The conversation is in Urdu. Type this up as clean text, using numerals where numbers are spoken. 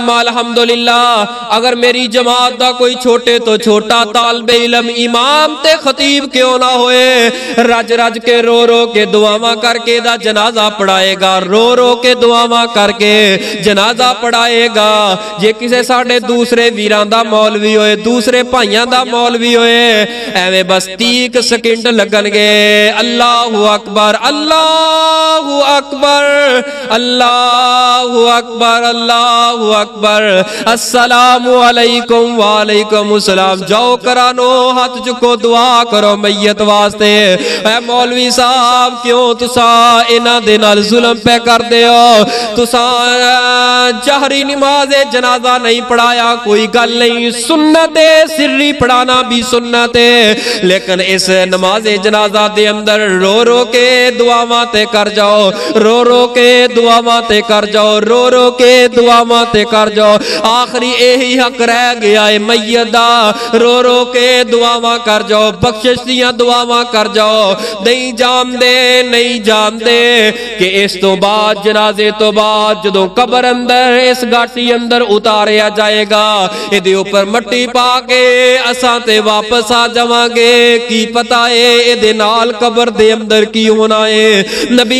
الحمدللہ اگر میری جماعت دا کوئی چھوٹے تو چھوٹا طالب علم امام تے خطیب کیوں نہ ہوئے رج رج کے رو رو کے دعاواں کر کے دا جنازہ پڑھائے گا، رو رو کے دعاواں کر کے جنازہ پڑھائے گا۔ جے کسے ساڑھے دوسرے ویران دا مولوی ہوئے، دوسرے پائیان دا مولوی ہوئے، ایویں بس 30 سیکنڈ لگن گے، اللہ اکبر اللہ اکبر اللہ اکبر اللہ اکبر، السلام علیکم وعلیکم السلام، جاؤ کرانو ہاتھ چکو دعا کرو میت واسطے۔ اے مولوی صاحب کیوں تسا انہ دے نال ظلم پہ کر دے ہو، تسا جہری نماز جنازہ نہیں پڑھایا کوئی گل نہیں، سنت سری پڑھانا بھی سنت ہے، لیکن اس نماز جنازہ دے اندر رو رو کے دعا تے کر جاؤ، رو رو کے دعا تے کر جاؤ، رو رو کے دعا تے کر جاؤ، آخری یہی حق رہ گیا ہے میت دا، رو رو کے دعا کر جاؤ، بخشش دیاں دعا کر جاؤ۔ نہیں جان دے کہ اس تو بعد جنازے تو بعد جدوں قبر اندر اس گاٹی اندر اتاریا جائے گا، ادھے اوپر مٹی پا کے اساں تے واپس آ جاواں گے، کی پتہ ہے ادھے نال قبر دے اندر کی ہونا ہے۔ نبی